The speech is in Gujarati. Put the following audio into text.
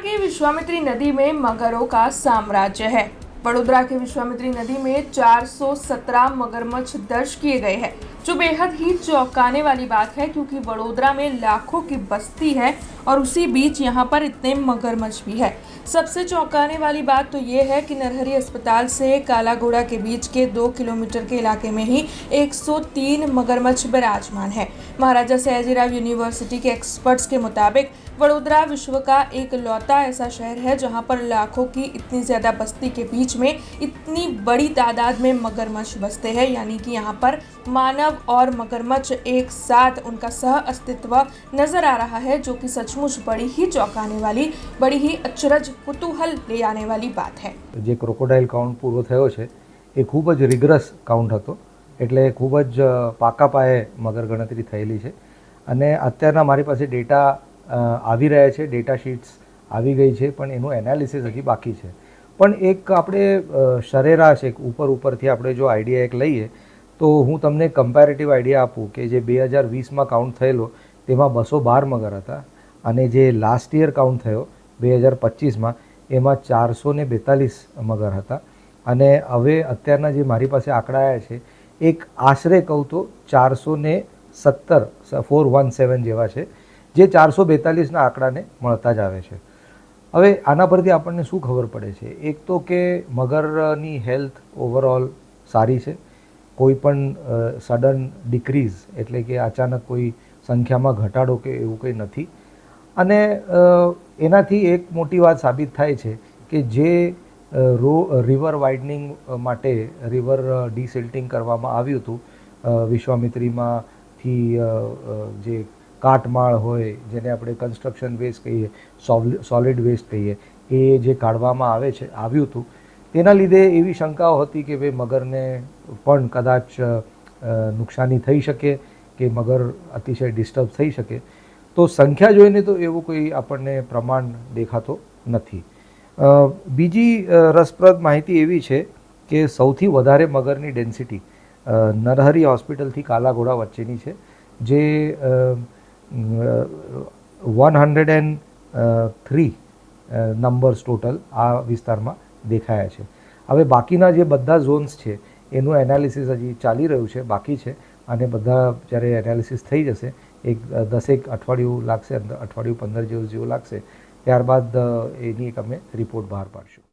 की विश्वामित्री नदी में मगरों का साम्राज्य है। वडोदरा की विश्वामित्री नदी में 417 मगरमच्छ दर्ज किए गए हैं, जो बेहद ही चौंकाने वाली बात है, क्योंकि वडोदरा में लाखों की बस्ती है और उसी बीच यहाँ पर इतने मगरमच्छ भी है। सबसे चौंकाने वाली बात तो ये है कि नरहरी अस्पताल से कालाघोड़ा के बीच के 2 किलोमीटर के इलाके में ही 103 मगरमच्छ विराजमान है। महाराजा सयाजीराव यूनिवर्सिटी के एक्सपर्ट्स के मुताबिक वडोदरा विश्व का एक लौता ऐसा शहर है जहां पर लाखों की इतनी ज़्यादा बस्ती के बीच में इतनी बड़ी तादाद में मगरमच्छ बसते हैं, यानी कि यहाँ पर मानव और मगरमच्छ एक साथ उनका सह अस्तित्व नजर आ रहा है, जो कि सचमुच बड़ी ही चौंकाने वाली, बड़ी ही अचरज, कुतूहल ले आने वाली बात है। જે ક્રોકોડાઇલ કાઉન્ટ પૂરો થયો છે એ ખૂબ જ રિગરસ કાઉન્ટ હતો, એટલે ખૂબ જ પાકા પાયે મગર ગણતરી થયેલી છે અને અત્યારના મારી પાસે ડેટા આવી રહ્યા છે, ડેટા શીટ્સ આવી ગઈ છે, પણ એનું એનાલિસિસ હજી બાકી છે. પણ એક આપણે સરેરાશ એક ઉપરથી આપણે જો આઈડિયા એક લઈએ તો હું તમને કમ્પેરેટિવ આઈડિયા આપું કે જે 2020માં કાઉન્ટ થયેલો તેમાં 212 મગર હતા અને જે લાસ્ટ યર કાઉન્ટ થયો 2025માં એમાં 442 મગર હતા અને હવે અત્યારના જે મારી પાસે આંકડા આવ્યા છે એક આશરે કહું તો 417 જેવા છે, જે 442ના આંકડાને મળતા જ આવે છે. હવે આના પરથી આપણને શું ખબર પડે છે? એક તો કે મગરની હેલ્થ ઓવરઓલ સારી છે, કોઈ પણ સડન ડિક્રીઝ એટલે કે અચાનક કોઈ સંખ્યામાં ઘટાડો કે એવું કંઈ નથી. અને એનાથી એક મોટી વાત સાબિત થાય છે કે જે રિવર વાઇડનિંગ માટે રિવર ડિસિલ્ટિંગ કરવામાં આવ્યું હતું વિશ્વામિત્રીમાંથી, જે કાટમાળ હોય જેને આપણે કન્સ્ટ્રક્શન વેસ્ટ કહીએ, સોલિડ વેસ્ટ કહીએ, એ જે કાઢવામાં આવ્યું હતું તેના લીધે એવી શંકાઓ હતી કે ભાઈ મગરને પણ કદાચ નુકસાની થઈ શકે કે મગર અતિશય ડિસ્ટર્બ થઈ શકે. તો સંખ્યા જોઈને તો એવું કોઈ આપણને પ્રમાણ દેખાતો નથી. બીજી રસપ્રદ માહિતી એવી છે કે સૌથી વધારે મગરની ડેન્સિટી નરહરી હોસ્પિટલથી કાલાઘોડા વચ્ચેની છે, જે 103 નંબર્સ ટોટલ આ વિસ્તારમાં દેખાયા છે. હવે બાકીના જે બધા ઝોન્સ છે એનું એનાલિસિસ હજી ચાલી રહ્યું છે, બાકી છે, અને બધા જ્યારે એનાલિસિસ થઈ જશે, એક 10 અઠવાડિયું લાગશે, અઠવાડિયું 15 જેવું લાગશે, ત્યારબાદ એની એક અમે રિપોર્ટ બહાર પાડશું.